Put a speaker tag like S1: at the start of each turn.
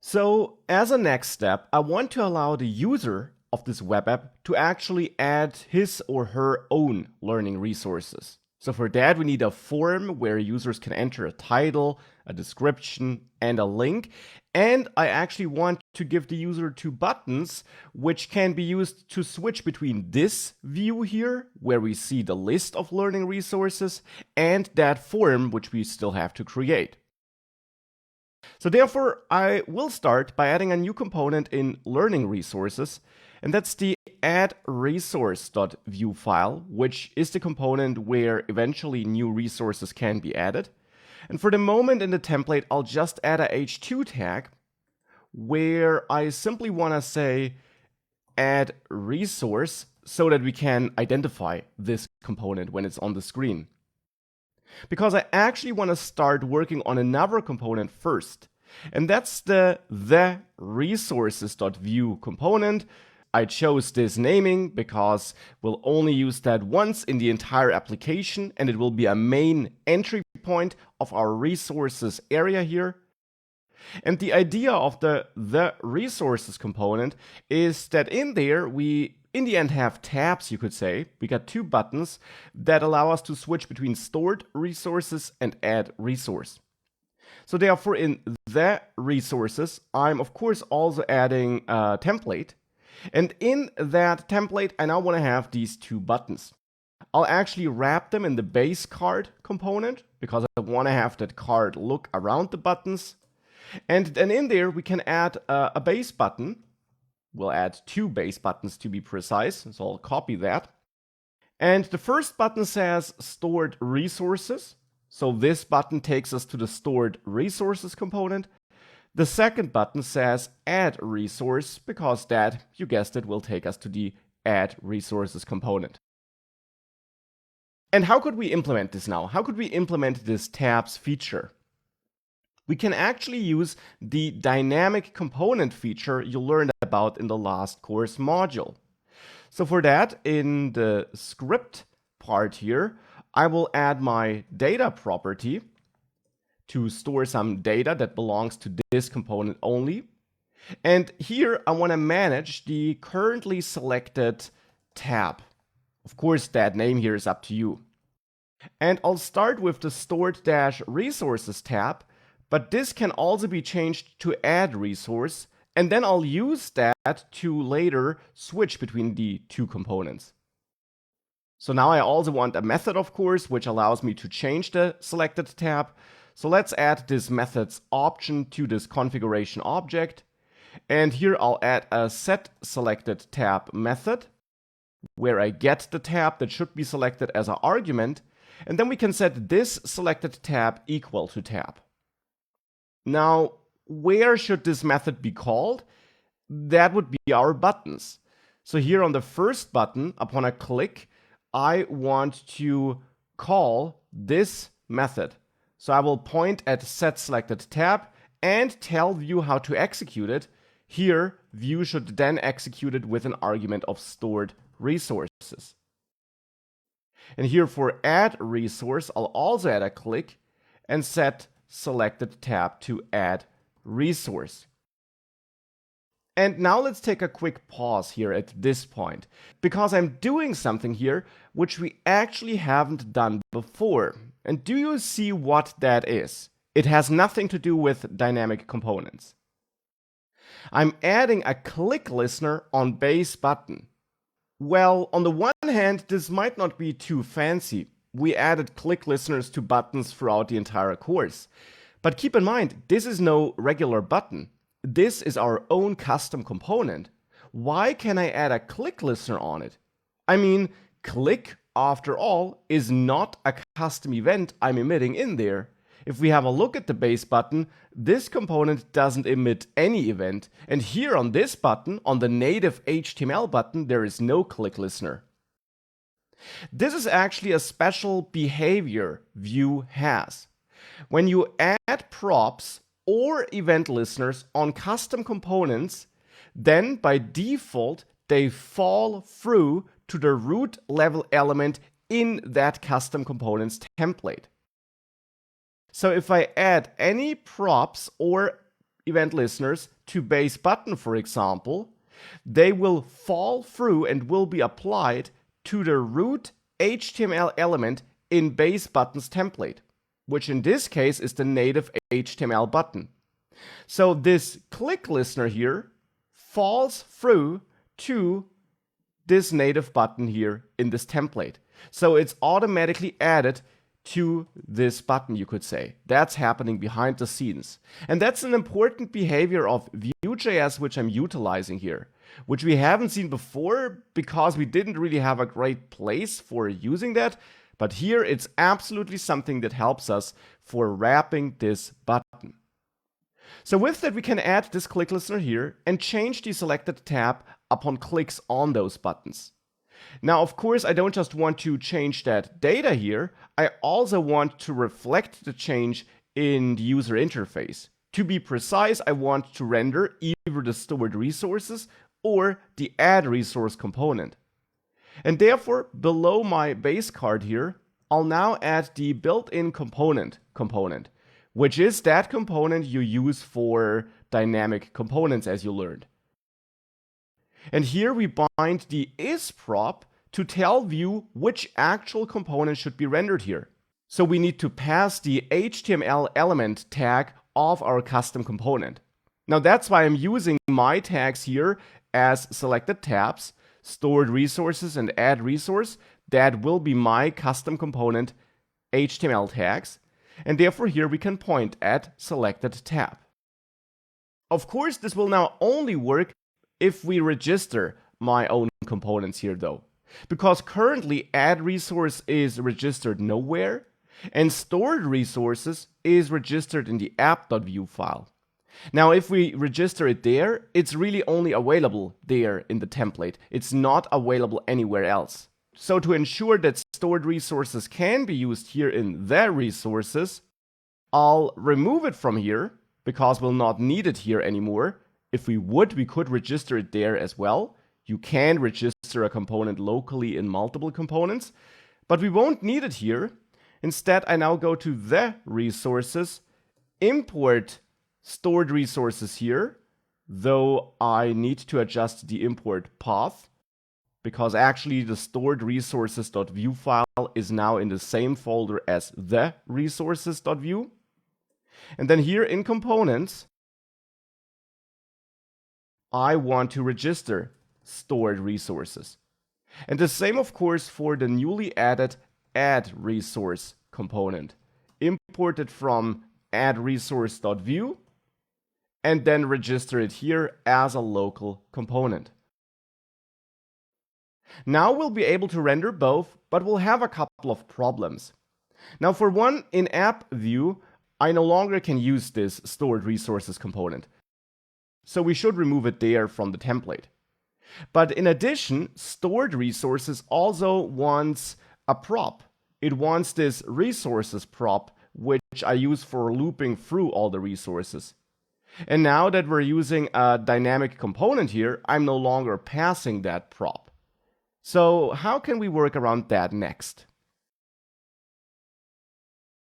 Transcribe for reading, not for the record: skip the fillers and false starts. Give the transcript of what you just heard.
S1: So as a next step, I want to allow the user of this web app to actually add his or her own learning resources. So for that, we need a form where users can enter a title, a description, and a link. And I actually want to give the user two buttons, which can be used to switch between this view here, where we see the list of learning resources, and that form, which we still have to create. So therefore, I will start by adding a new component in learning resources, and that's the addResource.view file, which is the component where eventually new resources can be added. And for the moment in the template, I'll just add a h2 tag where I simply want to say add resource so that we can identify this component when it's on the screen. Because I actually want to start working on another component first, and that's the resources.view component. I chose this naming because we'll only use that once in the entire application, and it will be a main entry point of our resources area here. And the idea of the resources component is that in there we in the end have tabs, you could say. We got two buttons that allow us to switch between stored resources and add resource. So therefore in the resources, I'm of course also adding a template. And in that template, I now want to have these two buttons. I'll actually wrap them in the base card component because I want to have that card look around the buttons. And then in there, we can add a base button. We'll add two base buttons to be precise, so I'll copy that. And the first button says stored resources. So this button takes us to the stored resources component. The second button says add resource because that, you guessed it, will take us to the add resources component. And how could we implement this now? How could we implement this tabs feature? We can actually use the dynamic component feature you learned about in the last course module. So for that, in the script part here, I will add my data property to store some data that belongs to this component only. And here I want to manage the currently selected tab. Of course, that name here is up to you. And I'll start with the stored-resources tab, but this can also be changed to add resource, and then I'll use that to later switch between the two components. So now I also want a method, of course, which allows me to change the selected tab. So let's add this method's option to this configuration object. And here I'll add a setSelectedTab method, where I get the tab that should be selected as an argument, and then we can set this selected tab equal to tab. Now, where should this method be called? That would be our buttons. So here on the first button, upon a click, I want to call this method. So I will point at setSelectedTab and tell View how to execute it. Here, View should then execute it with an argument of stored resources. And here for add resource, I'll also add a click and set selected tab to add resource. And now let's take a quick pause here at this point, because I'm doing something here which we actually haven't done before. And do you see what that is? It has nothing to do with dynamic components. I'm adding a click listener on base button. Well, on the one hand, this might not be too fancy. We added click listeners to buttons throughout the entire course. But keep in mind, this is no regular button. This is our own custom component. Why can I add a click listener on it? I mean, click, after all, is not a custom event I'm emitting in there. If we have a look at the base button, this component doesn't emit any event. And here on this button, on the native HTML button, there is no click listener. This is actually a special behavior Vue has. When you add props or event listeners on custom components, then by default, they fall through to the root level element in that custom component's template. So if I add any props or event listeners, to base button, for example, they will fall through and will be applied to the root HTML element in base button's template, which in this case is the native HTML button. So this click listener here falls through to this native button here in this template. So it's automatically added to this button, you could say. That's happening behind the scenes. And that's an important behavior of Vue.js which I'm utilizing here, which we haven't seen before because we didn't really have a great place for using that. But here it's absolutely something that helps us for wrapping this button. So with that, we can add this click listener here and change the selected tab upon clicks on those buttons. Now, of course, I don't just want to change that data here. I also want to reflect the change in the user interface. To be precise, I want to render either the stored resources or the add resource component. And therefore, below my base card here, I'll now add the built-in component, which is that component you use for dynamic components, as you learned. And here we bind the isProp to tell Vue which actual component should be rendered here. So we need to pass the HTML element tag of our custom component. Now that's why I'm using my tags here as selected tabs, stored resources and add resource. That will be my custom component HTML tags. And therefore here we can point at selected tab. Of course, this will now only work if we register my own components here though, because currently add resource is registered nowhere and stored resources is registered in the app.vue file. Now if we register it there, it's really only available there in the template. It's not available anywhere else. So to ensure that stored resources can be used here in the resources, I'll remove it from here because we'll not need it here anymore. If we would, we could register it there as well. You can register a component locally in multiple components, but we won't need it here. Instead, I now go to the resources, import stored resources here, though I need to adjust the import path because actually the stored resources.vue file is now in the same folder as the resources.vue. And then here in components, I want to register stored resources. And the same, of course, for the newly added add resource component. Import it from add resource.vue and then register it here as a local component. Now we'll be able to render both, but we'll have a couple of problems. Now for one, in app view, I no longer can use this stored resources component. So we should remove it there from the template. But in addition, stored resources also wants a prop. It wants this resources prop, which I use for looping through all the resources. And now that we're using a dynamic component here, I'm no longer passing that prop. So how can we work around that next?